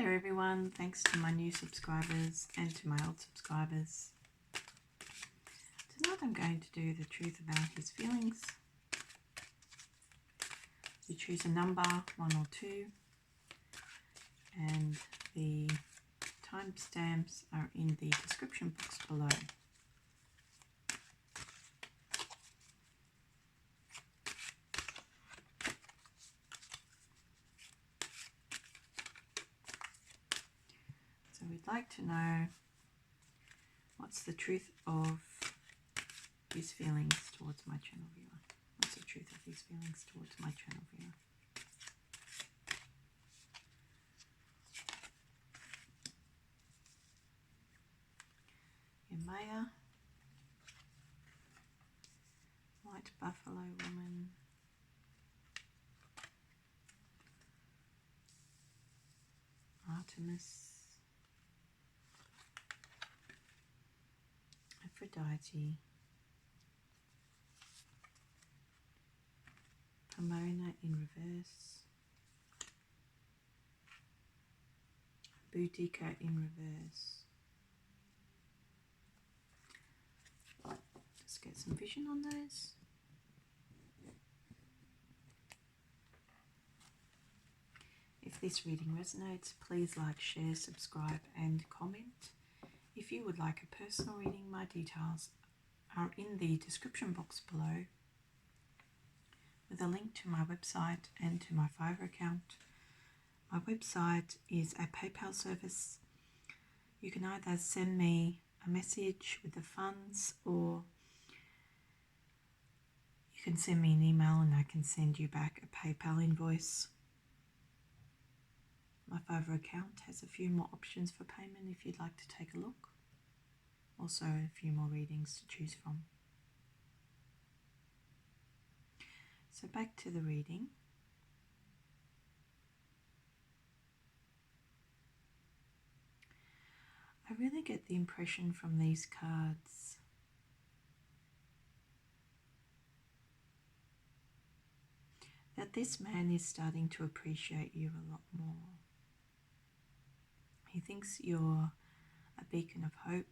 there everyone, thanks to my new subscribers and to my old subscribers. Tonight I'm going to do the truth about his feelings. You choose a number, 1 or 2, and the timestamps are in the description box below. So we'd like to know what's the truth of his feelings towards my channel viewer. What's the truth of his feelings towards my channel viewer? Maya, White Buffalo Woman, Artemis, Aphrodite, Pomona in reverse, Boudica in reverse. Just get some vision on those. If this reading resonates, please like, share, subscribe and comment. If you would like a personal reading, my details are in the description box below with a link to my website and to my Fiverr account. My website is a PayPal service. You can either send me a message with the funds, or you can send me an email and I can send you back a PayPal invoice. My Fiverr account has a few more options for payment if you'd like to take a look. Also a few more readings to choose from. So back to the reading. I really get the impression from these cards that this man is starting to appreciate you a lot more. He thinks you're a beacon of hope,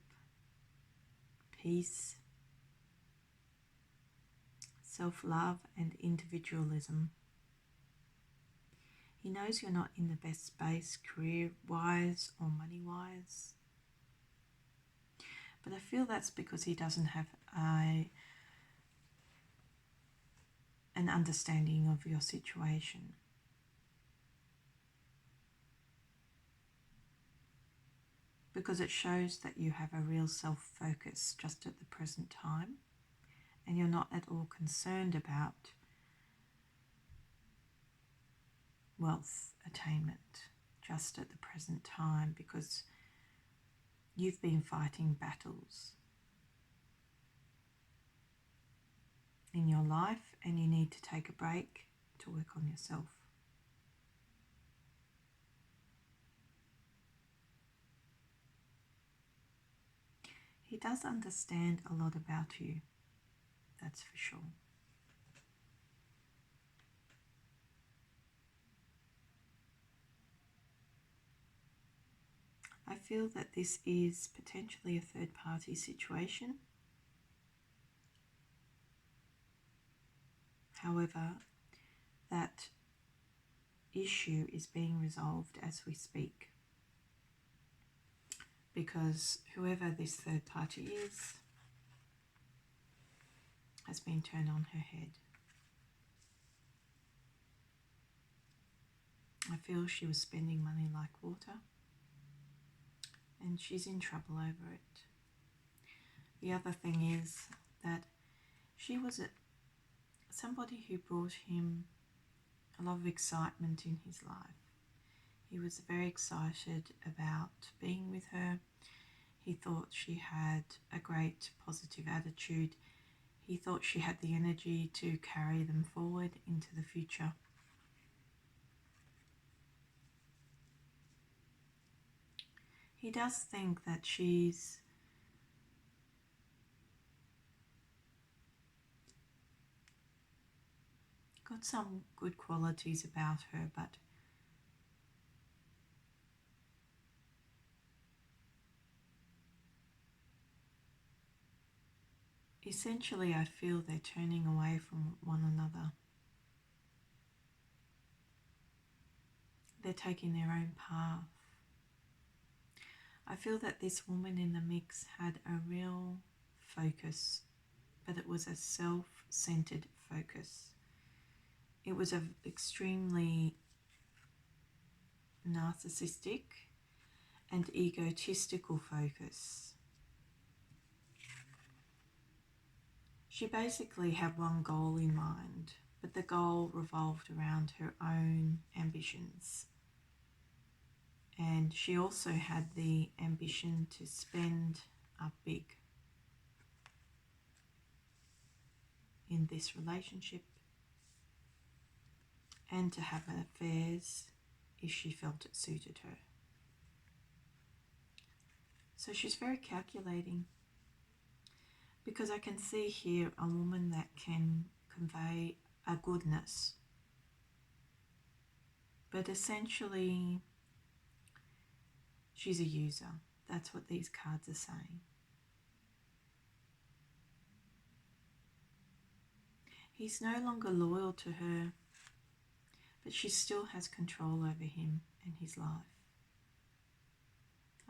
peace, self-love and individualism. He knows you're not in the best space career-wise or money-wise. But I feel that's because he doesn't have an understanding of your situation. Because it shows that you have a real self-focus just at the present time, and you're not at all concerned about wealth attainment just at the present time, because you've been fighting battles in your life and you need to take a break to work on yourself. He does understand a lot about you, that's for sure. I feel that this is potentially a third-party situation. However, that issue is being resolved as we speak, because whoever this third party is has been turned on her head. I feel she was spending money like water, and she's in trouble over it. The other thing is that she was somebody who brought him a lot of excitement in his life. He was very excited about being with her. He thought she had a great positive attitude. He thought she had the energy to carry them forward into the future. He does think that she's got some good qualities about her, but essentially I feel they're turning away from one another. They're taking their own path. I feel that this woman in the mix had a real focus, but it was a self-centered focus. It was an extremely narcissistic and egotistical focus. She basically had one goal in mind, but the goal revolved around her own ambitions. And she also had the ambition to spend up big in this relationship and to have affairs if she felt it suited her. So she's very calculating, because I can see here a woman that can convey a goodness, but essentially she's a user. That's what these cards are saying. He's no longer loyal to her, but she still has control over him and his life.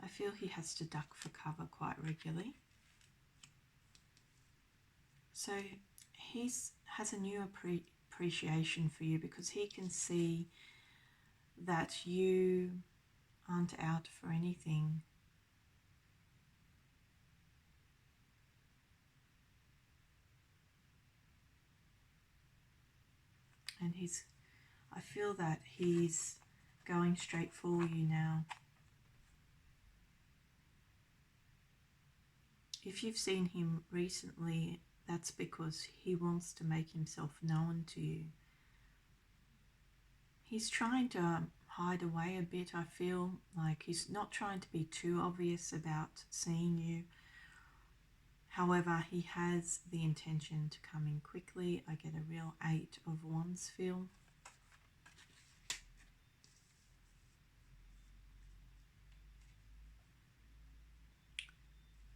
I feel he has to duck for cover quite regularly. So he has a new appreciation for you, because he can see that you aren't out for anything. And I feel that he's going straight for you now. If you've seen him recently, that's because he wants to make himself known to you. He's trying to hide away a bit. I feel like he's not trying to be too obvious about seeing you. However, he has the intention to come in quickly. I get a real 8 of Wands feel.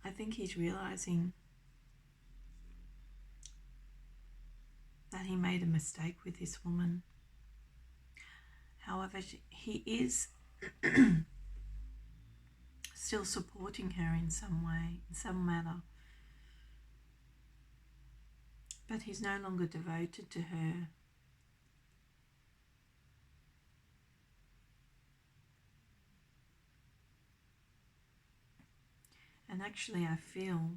I think he's realizing that he made a mistake with this woman. However, he is still supporting her in some way, in some manner. But he's no longer devoted to her. And actually, I feel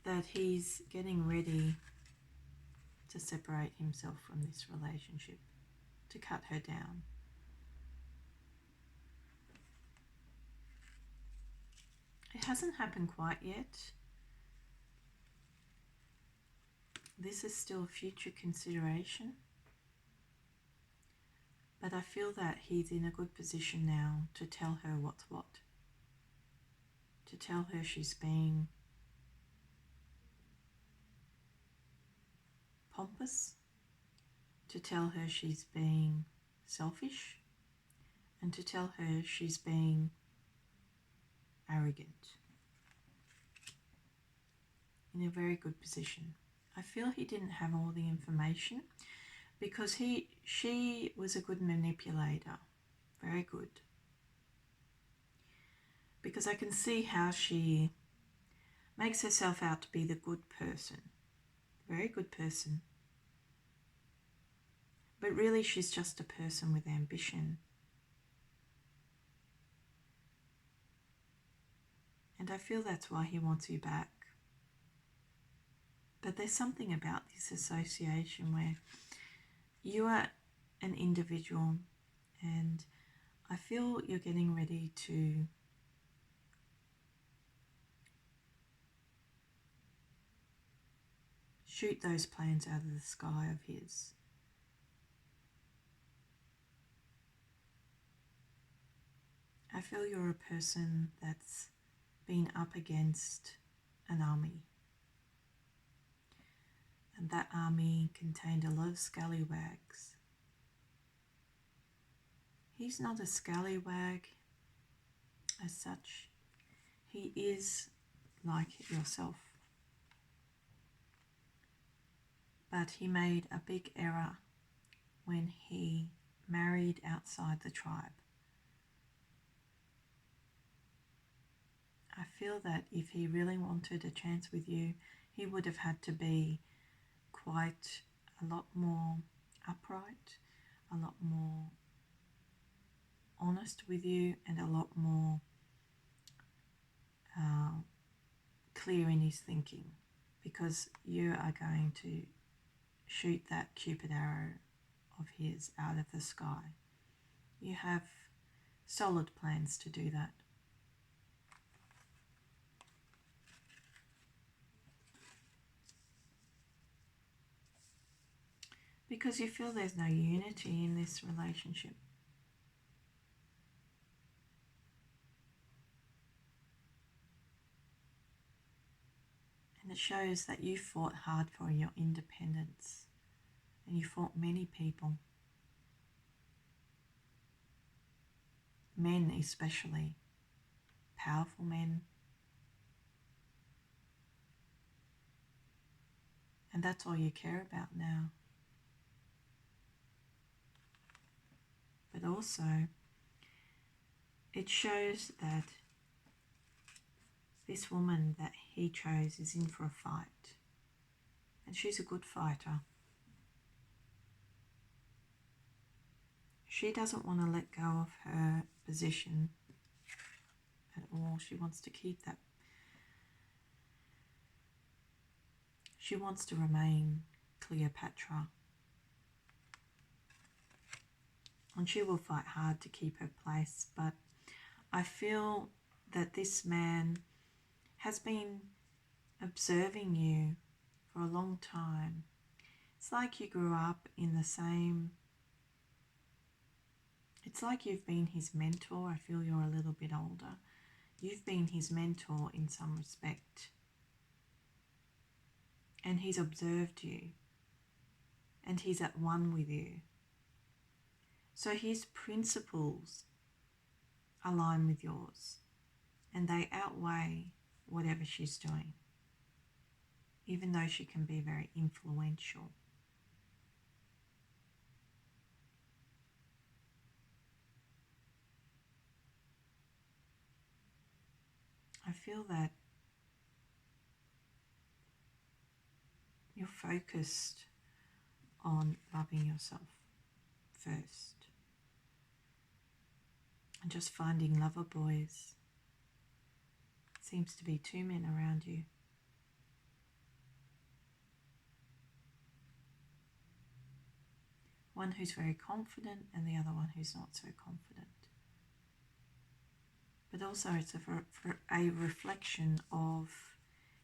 that he's getting ready to separate himself from this relationship, to cut her down. It hasn't happened quite yet. This is still a future consideration. But I feel that he's in a good position now to tell her what's what. To tell her she's being pompous. To tell her she's being selfish. And to tell her she's being arrogant. In a very good position. I feel he didn't have all the information, because she was a good manipulator. Very good. Because I can see how she makes herself out to be the good person. Very good person. But really she's just a person with ambition. And I feel that's why he wants you back. But there's something about this association where you are an individual, and I feel you're getting ready to shoot those plans out of the sky of his. I feel you're a person that's been up against an army. And that army contained a lot of scallywags. He's not a scallywag as such. He is like yourself. But he made a big error when he married outside the tribe. I feel that if he really wanted a chance with you, he would have had to be quite a lot more upright, a lot more honest with you, and a lot more clear in his thinking, because you are going to shoot that Cupid arrow of his out of the sky. You have solid plans to do that. Because you feel there's no unity in this relationship. And it shows that you fought hard for your independence, and you fought many people, men especially, powerful men. And that's all you care about now. But also, it shows that this woman that he chose is in for a fight. And she's a good fighter. She doesn't want to let go of her position at all. She wants to keep that. She wants to remain Cleopatra. And she will fight hard to keep her place. But I feel that this man has been observing you for a long time. It's like you grew up in the same... It's like you've been his mentor. I feel you're a little bit older. You've been his mentor in some respect. And he's observed you. And he's at one with you. So his principles align with yours. And they outweigh whatever she's doing. Even though she can be very influential. I feel that you're focused on loving yourself first. And just finding lover boys. Seems to be two men around you. One who's very confident and the other one who's not so confident. But also it's a reflection of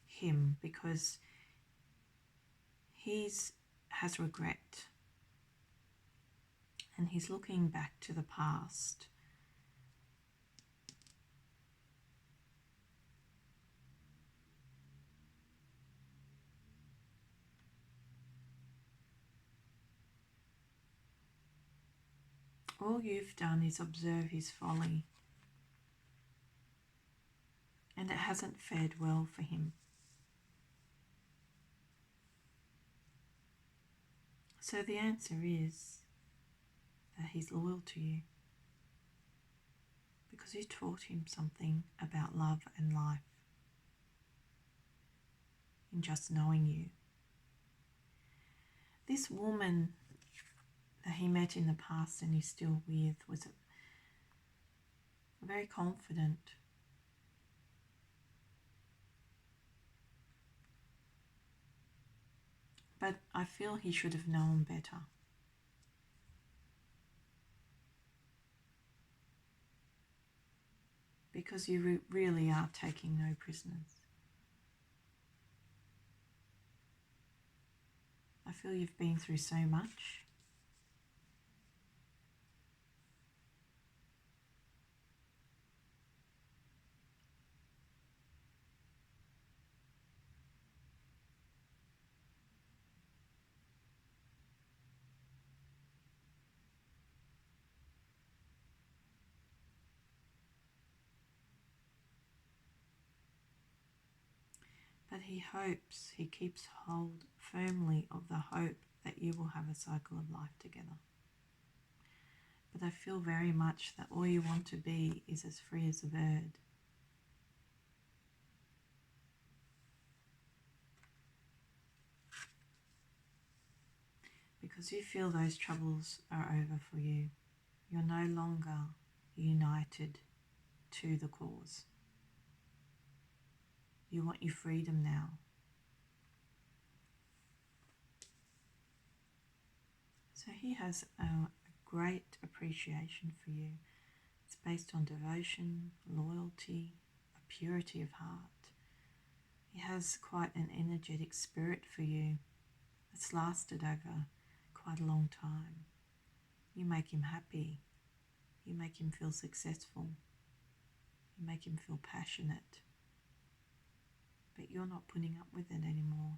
him, because he has regret. And he's looking back to the past. All you've done is observe his folly. And it hasn't fared well for him. So the answer is that he's loyal to you. Because you taught him something about love and life. In just knowing you. This woman that he met in the past and he's still with was very confident. But I feel he should have known better. Because you really are taking no prisoners. I feel you've been through so much. But he hopes, he keeps hold firmly of the hope that you will have a cycle of life together. But I feel very much that all you want to be is as free as a bird. Because you feel those troubles are over for you. You're no longer united to the cause. You want your freedom now. So he has a great appreciation for you. It's based on devotion, loyalty, a purity of heart. He has quite an energetic spirit for you. It's lasted over quite a long time. You make him happy. You make him feel successful. You make him feel passionate. But you're not putting up with it anymore.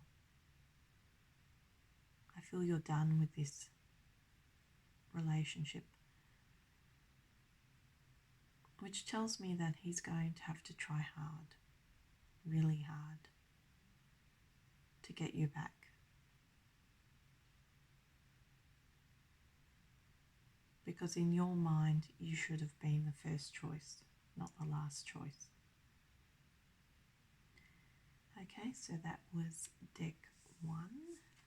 I feel you're done with this relationship, which tells me that he's going to have to try hard, really hard, to get you back. Because in your mind, you should have been the first choice, not the last choice. Okay, so that was deck 1.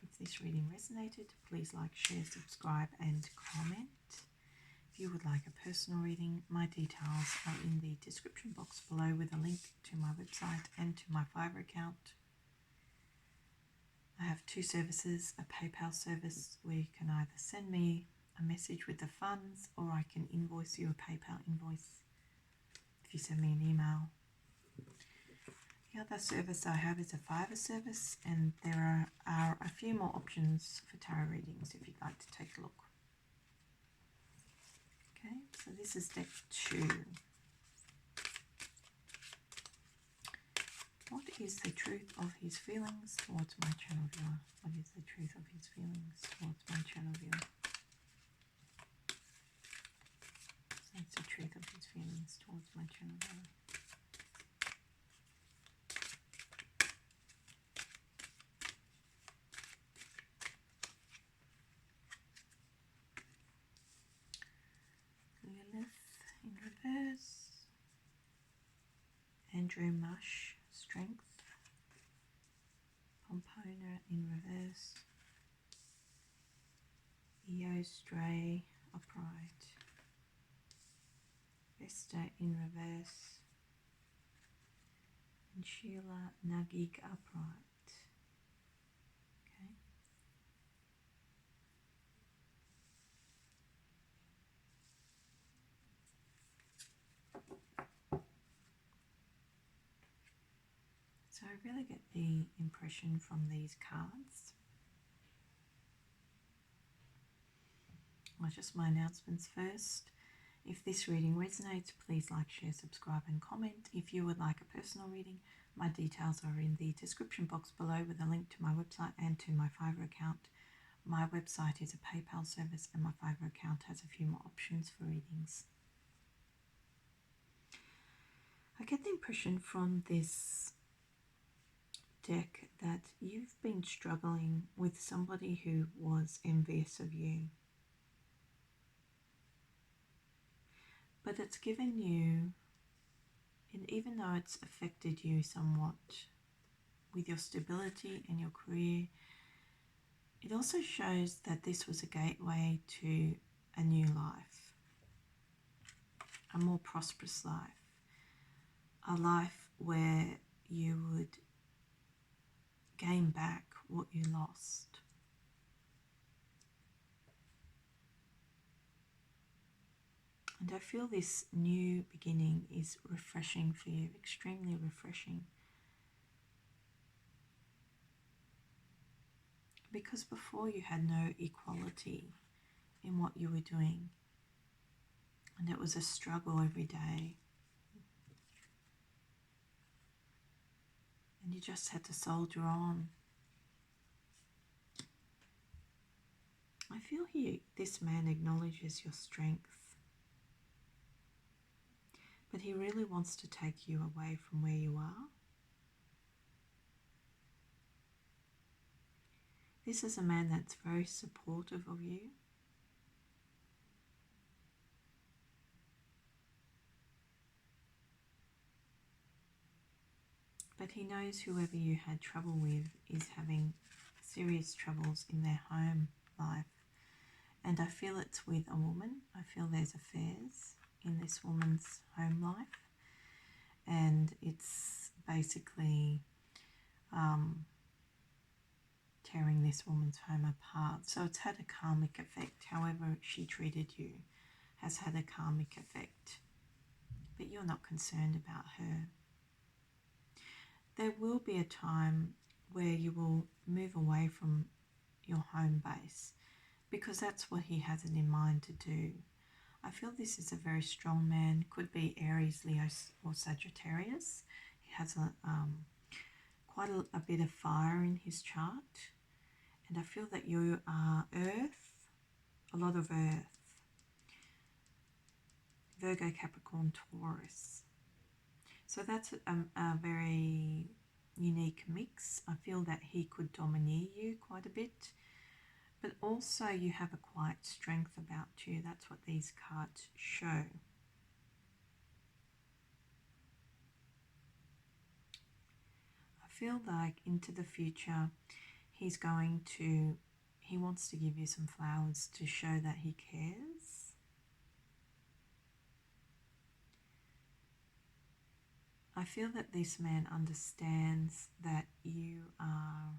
If this reading resonated, please like, share, subscribe and comment. If you would like a personal reading, my details are in the description box below with a link to my website and to my Fiverr account. I have 2 services, a PayPal service where you can either send me a message with the funds or I can invoice you a PayPal invoice if you send me an email. The other service I have is a Fiverr service, and there are a few more options for tarot readings if you'd like to take a look. Okay, so this is deck 2. What is the truth of his feelings towards my channel viewer? What is the truth of his feelings towards my channel viewer? What's the truth of his feelings towards my channel viewer? Lilith in reverse. Andrew Mush, strength. Pompona in reverse. Eo Stray, upright. Vesta in reverse. And Sheila Nagig upright. Okay. So I really get the impression from these cards. Well, just my announcements first. If this reading resonates, please like, share, subscribe and comment. If you would like a personal reading, my details are in the description box below with a link to my website and to my Fiverr account. My website is a PayPal service and my Fiverr account has a few more options for readings. I get the impression from this deck that you've been struggling with somebody who was envious of you. But it's given you, and even though it's affected you somewhat with your stability and your career, it also shows that this was a gateway to a new life, a more prosperous life, a life where you would gain back what you lost. And I feel this new beginning is refreshing for you, extremely refreshing. Because before you had no equality in what you were doing. And it was a struggle every day. And you just had to soldier on. I feel here this man acknowledges your strength. But he really wants to take you away from where you are This is a man that's very supportive of you. But he knows whoever you had trouble with is having serious troubles in their home life. And I feel it's with a woman. I feel there's affairs in this woman's home life. And it's basically tearing this woman's home apart. So it's had a karmic effect. However she treated you has had a karmic effect. But you're not concerned about her. There will be a time where you will move away from your home base because that's what he has it in mind to do. I feel this is a very strong man. Could be Aries, Leo or Sagittarius. He has quite a bit of fire in his chart. And I feel that you are earth, a lot of earth. Virgo, Capricorn, Taurus. So that's a very unique mix. I feel that he could domineer you quite a bit. But also you have a quiet strength about you. That's what these cards show. I feel like into the future he wants to give you some flowers to show that he cares. I feel that this man understands that you are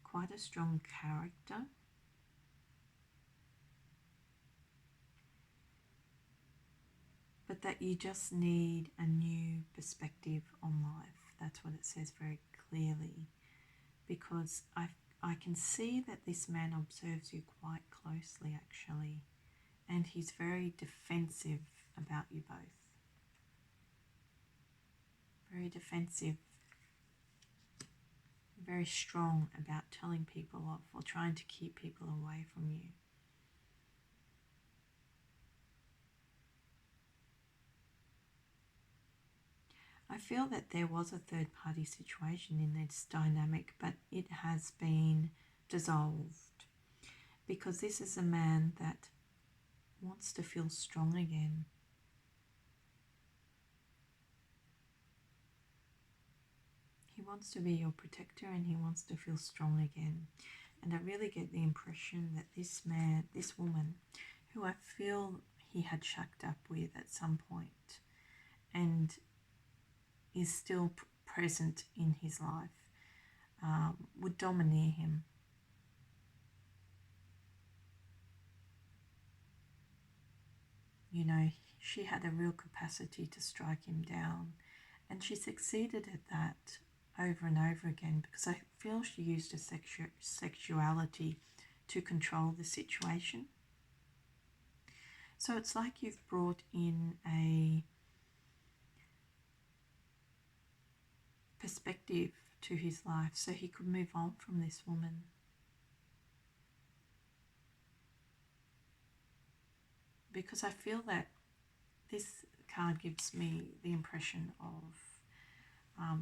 quite a strong character. But that you just need a new perspective on life. That's what it says very clearly. Because I can see that this man observes you quite closely actually. And he's very defensive about you both. Very defensive. Very strong about telling people off or trying to keep people away from you. I feel that there was a third party situation in this dynamic, but it has been dissolved because this is a man that wants to feel strong again. He wants to be your protector and he wants to feel strong again. And I really get the impression that this man, this woman, who I feel he had shacked up with at some point and is still present in his life, would domineer him. You know, she had a real capacity to strike him down, and she succeeded at that over and over again because I feel she used her sexuality to control the situation. So it's like you've brought in a perspective to his life so he could move on from this woman. Because I feel that this card gives me the impression of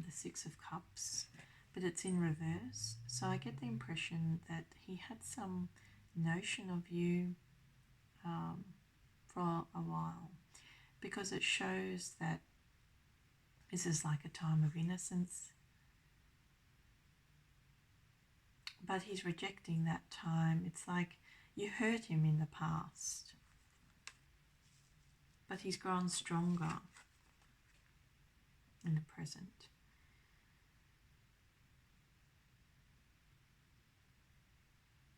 the Six of Cups, but it's in reverse. So I get the impression that he had some notion of you for a while, because it shows that this is like a time of innocence. But he's rejecting that time. It's like you hurt him in the past, but he's grown stronger in the present.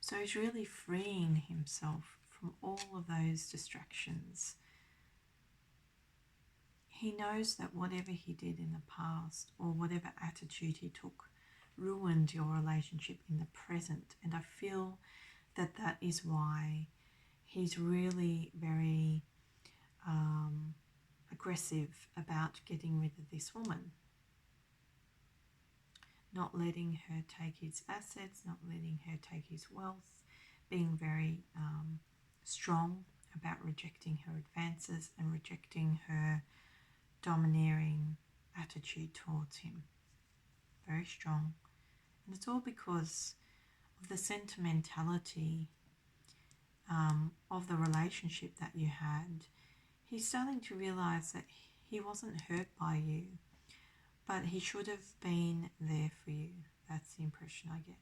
So he's really freeing himself from all of those distractions. He knows that whatever he did in the past or whatever attitude he took ruined your relationship in the present. And I feel that that is why he's really very aggressive about getting rid of this woman. Not letting her take his assets, not letting her take his wealth, being very strong about rejecting her advances and rejecting her domineering attitude towards him. Very strong. And it's all because the sentimentality of the relationship that you had. He's starting to realize that he wasn't hurt by you, but he should have been there for you. That's the impression I get.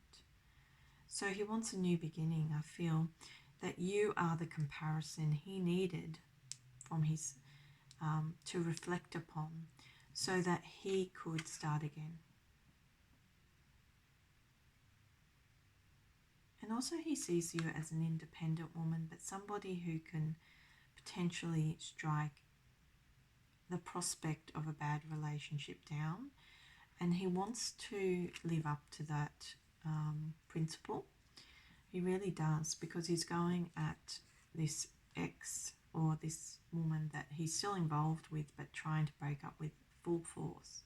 So he wants a new beginning. I feel that you are the comparison he needed from his to reflect upon, so that he could start again. And also he sees you as an independent woman, but somebody who can potentially strike the prospect of a bad relationship down. And he wants to live up to that principle. He really does, because he's going at this ex or this woman that he's still involved with but trying to break up with full force.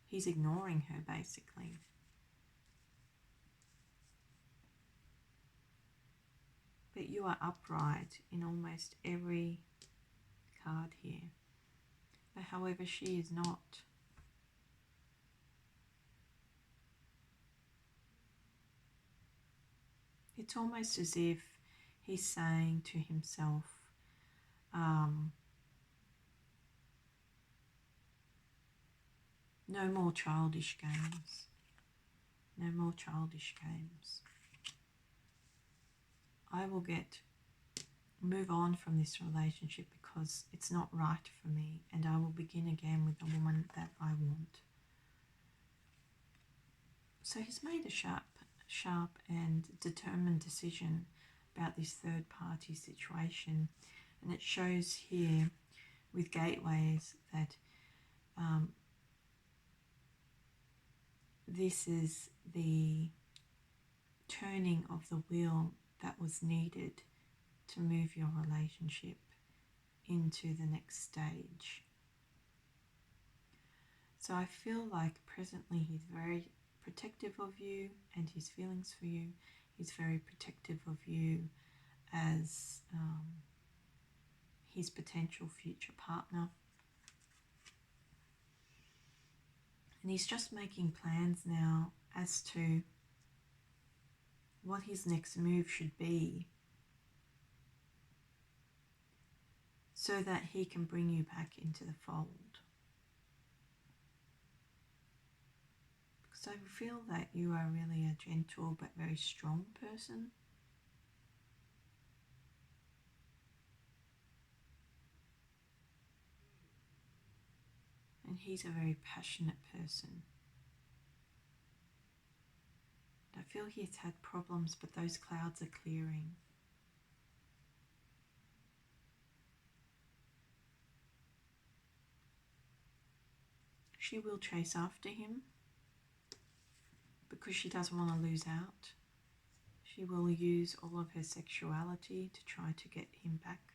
He's ignoring her basically. But you are upright in almost every card here. But however, she is not. It's almost as if he's saying to himself, no more childish games. No more childish games. I will move on from this relationship because it's not right for me, and I will begin again with the woman that I want. So he's made a sharp and determined decision about this third party situation, and it shows here with gateways that this is the turning of the wheel that was needed to move your relationship into the next stage. So I feel like presently he's very protective of you and his feelings for you. He's very protective of you as his potential future partner. And he's just making plans now as to what his next move should be, so that he can bring you back into the fold. Because I feel that you are really a gentle but very strong person. And he's a very passionate person. I feel he's had problems, but those clouds are clearing. She will chase after him because she doesn't want to lose out. She will use all of her sexuality to try to get him back,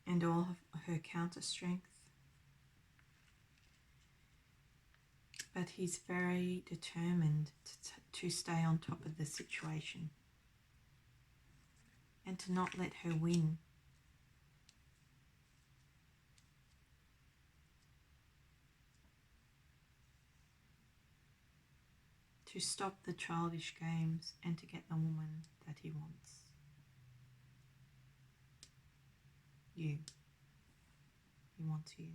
and all of her counter strength. But he's very determined to stay on top of the situation and to not let her win. To stop the childish games and to get the woman that he wants. You. He wants you.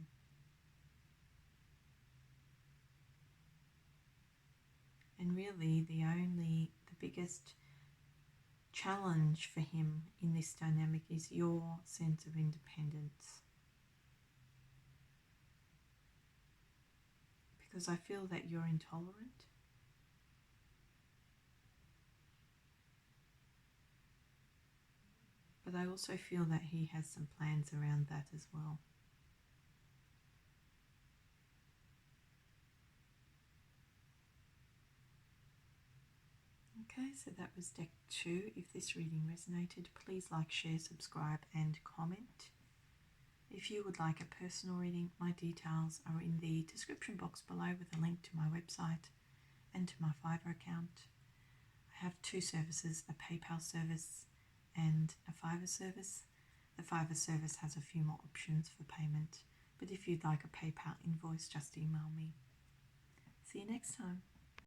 And really the biggest challenge for him in this dynamic is your sense of independence. Because I feel that you're intolerant. But I also feel that he has some plans around that as well. Okay, so that was deck 2. If this reading resonated, please like, share, subscribe and comment. If you would like a personal reading, my details are in the description box below with a link to my website and to my Fiverr account. I have 2 services, a PayPal service and a Fiverr service. The Fiverr service has a few more options for payment, but if you'd like a PayPal invoice, just email me. See you next time.